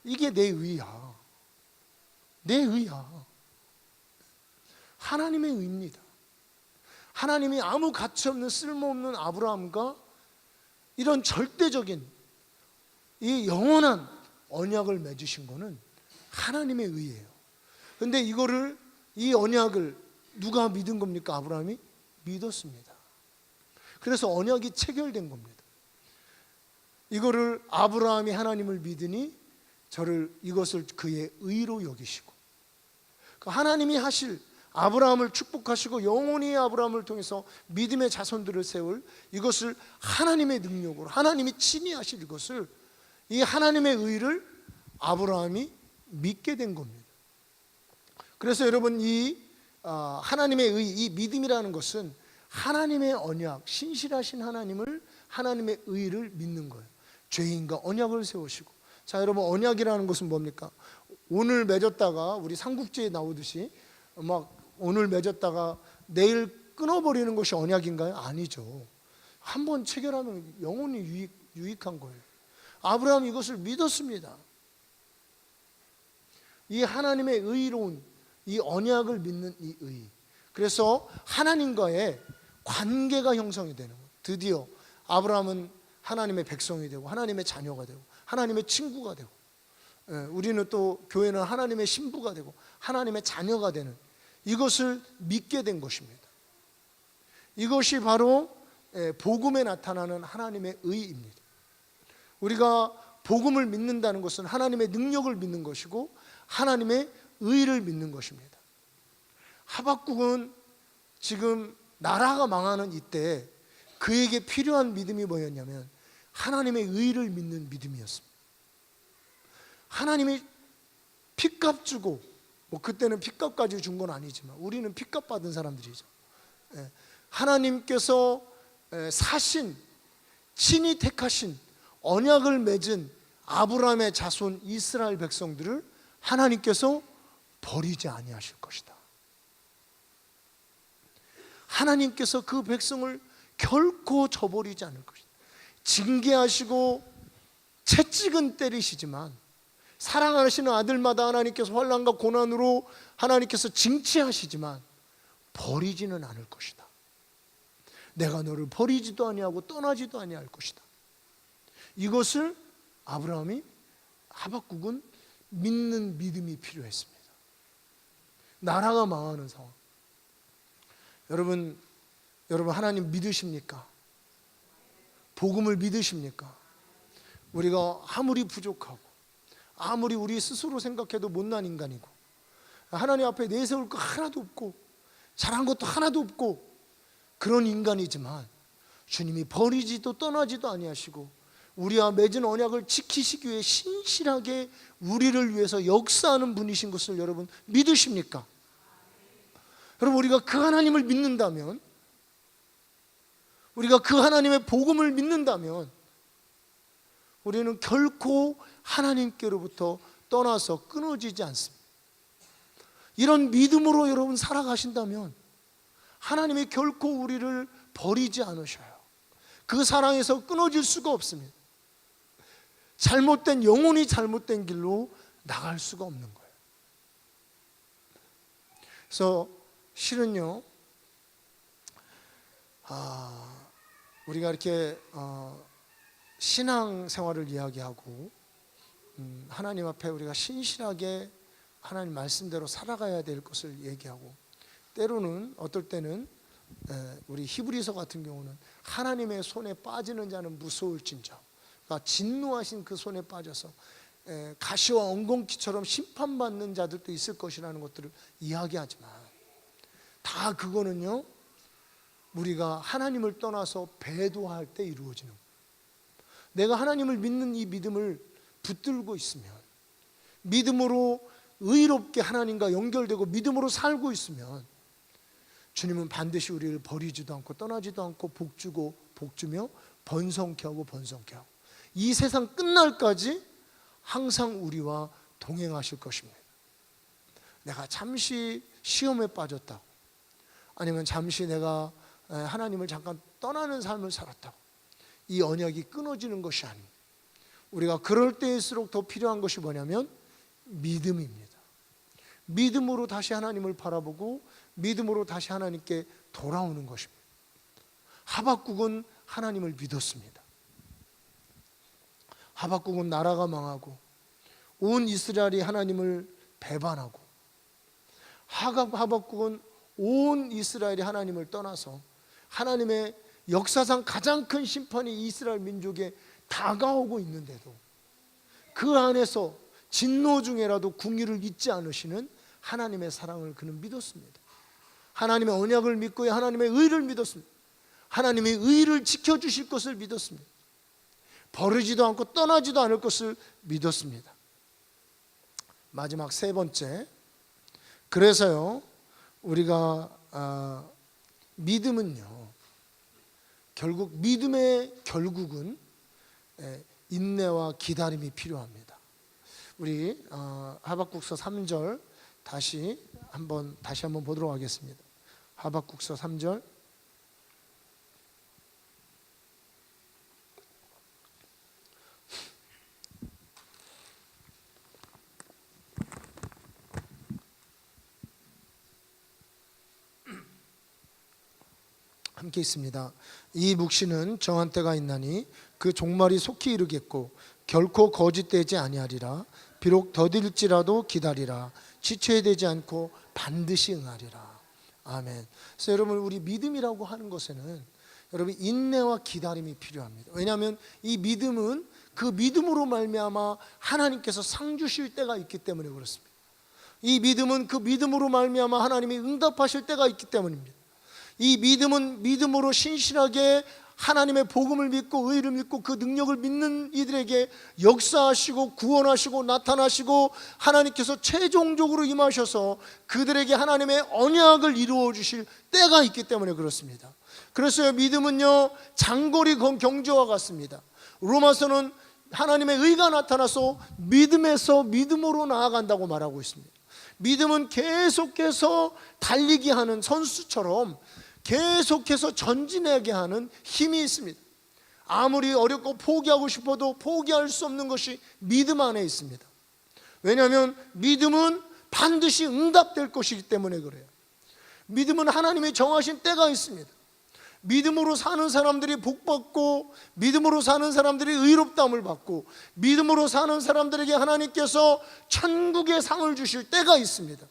이게 내 의야. 내 의야. 하나님의 의입니다. 하나님이 아무 가치 없는 쓸모없는 아브라함과 이런 절대적인 이 영원한 언약을 맺으신 거는 하나님의 의예요. 근데 이 언약을 누가 믿은 겁니까? 아브라함이 믿었습니다. 그래서 언약이 체결된 겁니다. 이거를 아브라함이 하나님을 믿으니 이것을 그의 의로 여기시고, 하나님이 하실 아브라함을 축복하시고 영원히 아브라함을 통해서 믿음의 자손들을 세울 이것을 하나님의 능력으로 하나님이 친히 하실 이것을, 이 하나님의 의를 아브라함이 믿게 된 겁니다. 그래서 여러분 이 하나님의 의, 이 믿음이라는 것은 하나님의 언약, 신실하신 하나님의 의를 믿는 거예요. 죄인과 언약을 세우시고. 자, 여러분 언약이라는 것은 뭡니까? 오늘 맺었다가 우리 삼국지에 나오듯이 막 오늘 맺었다가 내일 끊어버리는 것이 언약인가요? 아니죠. 한번 체결하면 영원히 유익한 거예요. 아브라함이 이것을 믿었습니다. 이 하나님의 의로운 이 언약을 믿는 이 의, 그래서 하나님과의 관계가 형성이 되는 거예요. 드디어 아브라함은 하나님의 백성이 되고 하나님의 자녀가 되고 하나님의 친구가 되고, 우리는 또 교회는 하나님의 신부가 되고 하나님의 자녀가 되는 이것을 믿게 된 것입니다. 이것이 바로 복음에 나타나는 하나님의 의입니다. 우리가 복음을 믿는다는 것은 하나님의 능력을 믿는 것이고 하나님의 의를 믿는 것입니다. 하박국은 지금 나라가 망하는 이때 그에게 필요한 믿음이 뭐였냐면 하나님의 의를 믿는 믿음이었습니다. 하나님이 핏값 주고, 뭐 그때는 핏값까지 준 건 아니지만 우리는 핏값 받은 사람들이죠. 하나님께서 사신, 친히 택하신 언약을 맺은 아브라함의 자손 이스라엘 백성들을 하나님께서 버리지 아니하실 것이다. 하나님께서 그 백성을 결코 저버리지 않을 것이다. 징계하시고 채찍은 때리시지만 사랑하시는 아들마다 하나님께서 환난과 고난으로 하나님께서 징치하시지만 버리지는 않을 것이다. 내가 너를 버리지도 아니하고 떠나지도 아니할 것이다. 이것을 아브라함이, 하박국은 믿는 믿음이 필요했습니다. 나라가 망하는 상황. 여러분 하나님 믿으십니까? 복음을 믿으십니까? 우리가 아무리 부족하고 아무리 우리 스스로 생각해도 못난 인간이고 하나님 앞에 내세울 거 하나도 없고 잘한 것도 하나도 없고 그런 인간이지만 주님이 버리지도 떠나지도 아니하시고 우리와 맺은 언약을 지키시기 위해 신실하게 우리를 위해서 역사하는 분이신 것을 여러분 믿으십니까? 여러분, 우리가 그 하나님을 믿는다면, 우리가 그 하나님의 복음을 믿는다면 우리는 결코 하나님께로부터 떠나서 끊어지지 않습니다. 이런 믿음으로 여러분 살아가신다면 하나님이 결코 우리를 버리지 않으셔요. 그 사랑에서 끊어질 수가 없습니다. 영혼이 잘못된 길로 나갈 수가 없는 거예요. 그래서 실은요, 우리가 이렇게 신앙 생활을 이야기하고 하나님 앞에 우리가 신실하게 하나님 말씀대로 살아가야 될 것을 얘기하고, 때로는 어떨 때는 우리 히브리서 같은 경우는 하나님의 손에 빠지는 자는 무서울진저, 그러니까 진노하신 그 손에 빠져서 가시와 엉겅퀴처럼 심판받는 자들도 있을 것이라는 것들을 이야기하지만, 다 그거는요 우리가 하나님을 떠나서 배도할 때 이루어지는 거예요. 내가 하나님을 믿는 이 믿음을 붙들고 있으면, 믿음으로 의롭게 하나님과 연결되고 믿음으로 살고 있으면 주님은 반드시 우리를 버리지도 않고 떠나지도 않고 복주고 복주며 번성케 하고 번성케 하고 이 세상 끝날까지 항상 우리와 동행하실 것입니다. 내가 잠시 시험에 빠졌다고, 아니면 잠시 내가 하나님을 잠깐 떠나는 삶을 살았다고 이 언약이 끊어지는 것이 아닙니다. 우리가 그럴 때일수록 더 필요한 것이 뭐냐면 믿음입니다. 믿음으로 다시 하나님을 바라보고 믿음으로 다시 하나님께 돌아오는 것입니다. 하박국은 하나님을 믿었습니다. 하박국은 나라가 망하고 온 이스라엘이 하나님을 배반하고, 하박국은 온 이스라엘이 하나님을 떠나서 하나님의 역사상 가장 큰 심판이 이스라엘 민족에 다가오고 있는데도 그 안에서 진노 중에라도 궁유를 잊지 않으시는 하나님의 사랑을 그는 믿었습니다. 하나님의 언약을 믿고 하나님의 의를 믿었습니다. 하나님의 의를 지켜주실 것을 믿었습니다. 버리지도 않고 떠나지도 않을 것을 믿었습니다. 마지막 세 번째, 그래서요 우리가 믿음은요, 결국 믿음의 결국은 인내와 기다림이 필요합니다. 우리 하박국서 3절 다시 한번 보도록 하겠습니다. 하박국서 3절. 함께 있습니다. 이 묵시는 정한 때가 있나니 그 종말이 속히 이르겠고 결코 거짓되지 아니하리라. 비록 더딜지라도 기다리라. 지체되지 않고 반드시 응하리라. 아멘. 그래서 여러분, 우리 믿음이라고 하는 것에는 여러분 인내와 기다림이 필요합니다. 왜냐하면 이 믿음은 그 믿음으로 말미암아 하나님께서 상 주실 때가 있기 때문에 그렇습니다. 이 믿음은 그 믿음으로 말미암아 하나님이 응답하실 때가 있기 때문입니다. 이 믿음은 믿음으로 신실하게 하나님의 복음을 믿고 의를 믿고 그 능력을 믿는 이들에게 역사하시고 구원하시고 나타나시고 하나님께서 최종적으로 임하셔서 그들에게 하나님의 언약을 이루어 주실 때가 있기 때문에 그렇습니다. 그래서 믿음은요 장거리 경주와 같습니다. 로마서는 하나님의 의가 나타나서 믿음에서 믿음으로 나아간다고 말하고 있습니다. 믿음은 계속해서 달리기 하는 선수처럼 계속해서 전진하게 하는 힘이 있습니다. 아무리 어렵고 포기하고 싶어도 포기할 수 없는 것이 믿음 안에 있습니다. 왜냐하면 믿음은 반드시 응답될 것이기 때문에 그래요. 믿음은 하나님이 정하신 때가 있습니다. 믿음으로 사는 사람들이 복받고, 믿음으로 사는 사람들이 의롭다함을 받고, 믿음으로 사는 사람들에게 하나님께서 천국의 상을 주실 때가 있습니다.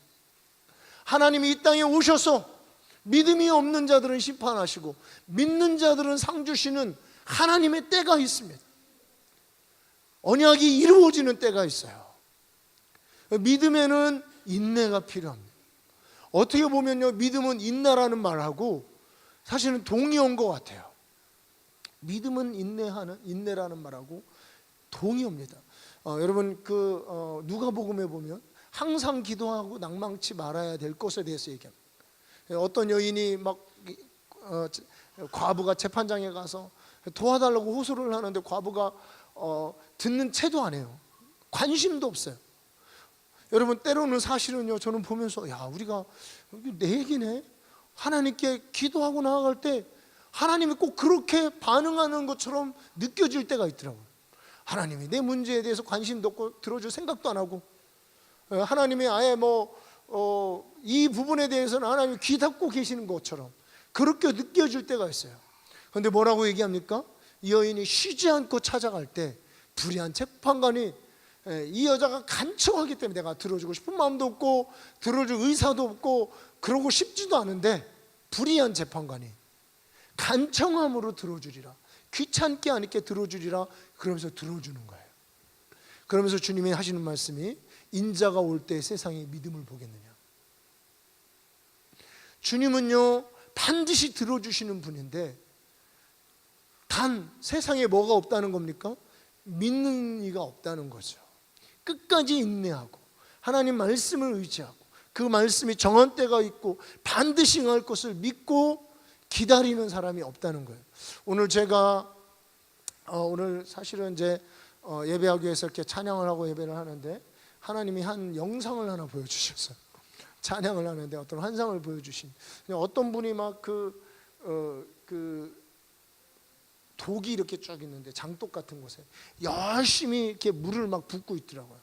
하나님이 이 땅에 오셔서 믿음이 없는 자들은 심판하시고 믿는 자들은 상 주시는 하나님의 때가 있습니다. 언약이 이루어지는 때가 있어요. 믿음에는 인내가 필요합니다. 어떻게 보면요, 믿음은 인내라는 말하고 사실은 동의어인 것 같아요. 믿음은 인내라는 말하고 동의어입니다. 여러분 누가복음에 보면 항상 기도하고 낭망치 말아야 될 것에 대해서 얘기합니다. 어떤 여인이 과부가 재판장에 가서 도와달라고 호소를 하는데 과부가 듣는 채도 안 해요. 관심도 없어요. 여러분, 때로는 사실은요, 저는 보면서 우리가 내 얘기네. 하나님께 기도하고 나아갈 때 하나님이 꼭 그렇게 반응하는 것처럼 느껴질 때가 있더라고요. 하나님이 내 문제에 대해서 관심도 없고 들어줄 생각도 안 하고, 하나님이 아예 이 부분에 대해서는 하나님이 귀 닫고 계시는 것처럼 그렇게 느껴질 때가 있어요. 그런데 뭐라고 얘기합니까? 이 여인이 쉬지 않고 찾아갈 때 불의한 재판관이 이 여자가 간청하기 때문에 내가 들어주고 싶은 마음도 없고 들어줄 의사도 없고 그러고 싶지도 않은데, 불의한 재판관이 간청함으로 들어주리라, 귀찮게 않게 들어주리라, 그러면서 들어주는 거예요. 그러면서 주님이 하시는 말씀이, 인자가 올 때 세상이 믿음을 보겠느냐. 주님은요 반드시 들어주시는 분인데, 단 세상에 뭐가 없다는 겁니까? 믿는 이가 없다는 거죠. 끝까지 인내하고 하나님 말씀을 의지하고 그 말씀이 정한 때가 있고 반드시 응할 것을 믿고 기다리는 사람이 없다는 거예요. 오늘 제가 오늘 사실은 이제 예배하기 위해서 이렇게 찬양을 하고 예배를 하는데, 하나님이 한 영상을 하나 보여주셨어요. 찬양을 하는데 어떤 환상을 보여주신, 어떤 분이 독이 이렇게 쭉 있는데 장독 같은 곳에 열심히 이렇게 물을 붓고 있더라고요.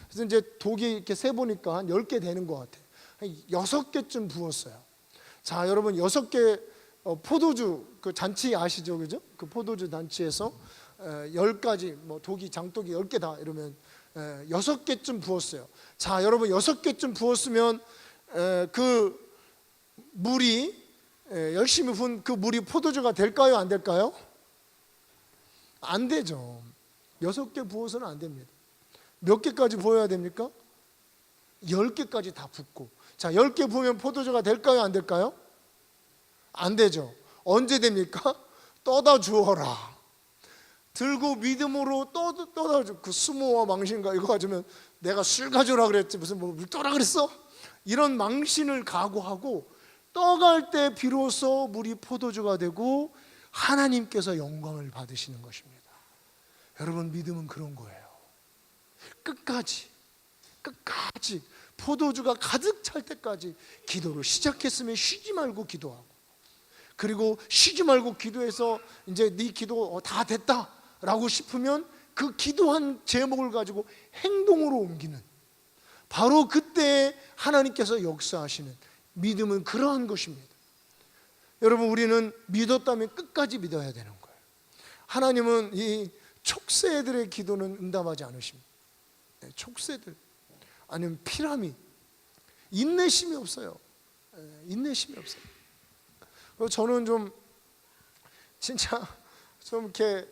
그래서 이제 독이 이렇게 세 보니까 한 10개 되는 것 같아요. 한 6개쯤 부었어요. 자, 여러분, 6개 포도주 그 잔치 아시죠, 그죠? 그 포도주 잔치에서 10가지 독이 장독이 10개다 이러면 6개쯤 부었어요. 자, 여러분, 6개쯤 부었으면 그 물이 열심히 부은 그 물이 포도주가 될까요, 안 될까요? 안 되죠. 6개 부어서는 안 됩니다. 몇 개까지 부어야 됩니까? 10개까지 다 붓고. 자, 10개 부으면 포도주가 될까요, 안 될까요? 안 되죠. 언제 됩니까? 떠다 주어라. 들고 믿음으로 떠다 주. 그 수모와 망신가 이거 가지면 내가 술 가져오라 그랬지 무슨 물 떠라 그랬어? 이런 망신을 각오하고 떠갈 때 비로소 물이 포도주가 되고 하나님께서 영광을 받으시는 것입니다. 여러분, 믿음은 그런 거예요. 끝까지 포도주가 가득 찰 때까지 기도를 시작했으면 쉬지 말고 기도하고, 그리고 쉬지 말고 기도해서 이제 네 기도 다 됐다라고 싶으면 그 기도한 제목을 가지고 행동으로 옮기는, 바로 그때 하나님께서 역사하시는 믿음은 그러한 것입니다. 여러분, 우리는 믿었다면 끝까지 믿어야 되는 거예요. 하나님은 이 촉새들의 기도는 응답하지 않으십니다. 촉새들 아니면 피라미, 인내심이 없어요. 인내심이 없어요. 저는 좀 진짜 좀 이렇게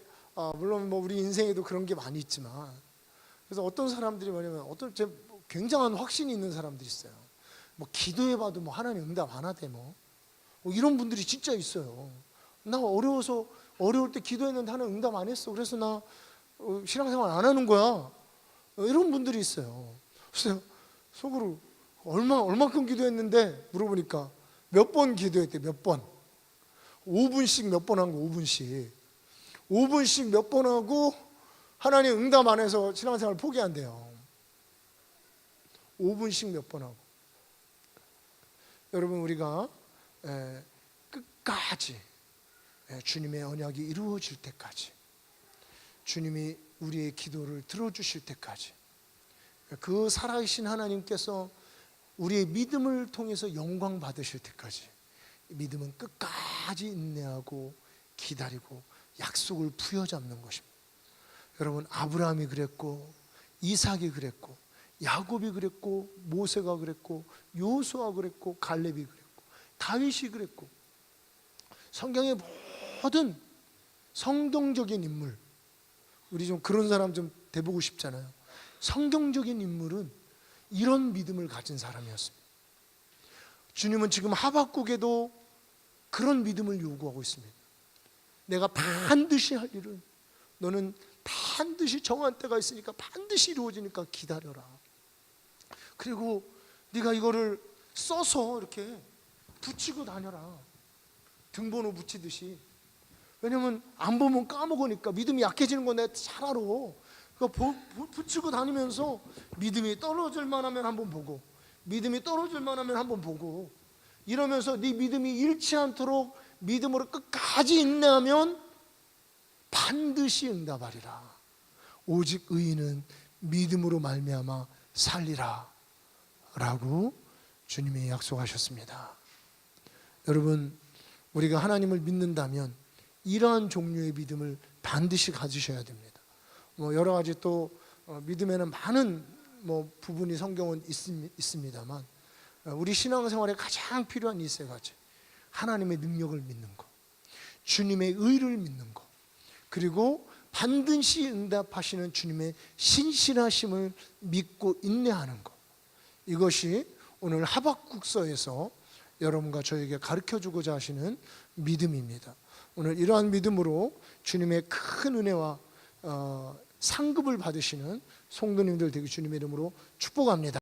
물론 우리 인생에도 그런 게 많이 있지만, 그래서 어떤 사람들이 뭐냐면 굉장한 확신이 있는 사람들이 있어요. 기도해봐도 하나님 응답 안 하대 이런 분들이 진짜 있어요. 나 어려울 때 기도했는데 하나님 응답 안 했어. 그래서 나 신앙생활 안 하는 거야. 이런 분들이 있어요. 그래서 속으로 얼마큼 기도했는데 물어보니까 몇 번 기도했대. 몇 번? 5분씩 몇 번 한 거. 5분씩 몇 번 하고 하나님 응답 안 해서 신앙생활 포기한대요. 5분씩 몇 번 하고. 여러분, 우리가 끝까지 주님의 언약이 이루어질 때까지, 주님이 우리의 기도를 들어주실 때까지, 그 살아계신 하나님께서 우리의 믿음을 통해서 영광 받으실 때까지 믿음은 끝까지 인내하고 기다리고 약속을 부여잡는 것입니다. 여러분, 아브라함이 그랬고, 이삭이 그랬고, 야곱이 그랬고, 모세가 그랬고, 요수아 그랬고, 갈렙이 그랬고, 다윗이 그랬고, 성경의 모든 성경적인 인물, 우리 좀 그런 사람 좀 돼보고 싶잖아요. 성경적인 인물은 이런 믿음을 가진 사람이었습니다. 주님은 지금 하박국에도 그런 믿음을 요구하고 있습니다. 내가 반드시 할 일은, 너는 반드시 정한 때가 있으니까 반드시 이루어지니까 기다려라. 그리고 네가 이거를 써서 이렇게 붙이고 다녀라. 등번호 붙이듯이. 왜냐면 안 보면 까먹으니까 믿음이 약해지는 건 내가 잘 알아. 붙이고 다니면서 믿음이 떨어질 만하면 한번 보고, 믿음이 떨어질 만하면 한번 보고, 이러면서 네 믿음이 잃지 않도록 믿음으로 끝까지 인내하면 반드시 응답하리라. 오직 의인은 믿음으로 말미암아 살리라 라고 주님이 약속하셨습니다. 여러분, 우리가 하나님을 믿는다면 이러한 종류의 믿음을 반드시 가지셔야 됩니다. 여러 가지 또 믿음에는 많은 부분이 성경은 있습니다만, 우리 신앙생활에 가장 필요한 이 세 가지: 하나님의 능력을 믿는 것, 주님의 의를 믿는 것, 그리고 반드시 응답하시는 주님의 신실하심을 믿고 인내하는 것. 이것이 오늘 하박국서에서 여러분과 저에게 가르쳐주고자 하시는 믿음입니다. 오늘 이러한 믿음으로 주님의 큰 은혜와 상급을 받으시는 성도님들 되기 주님의 이름으로 축복합니다.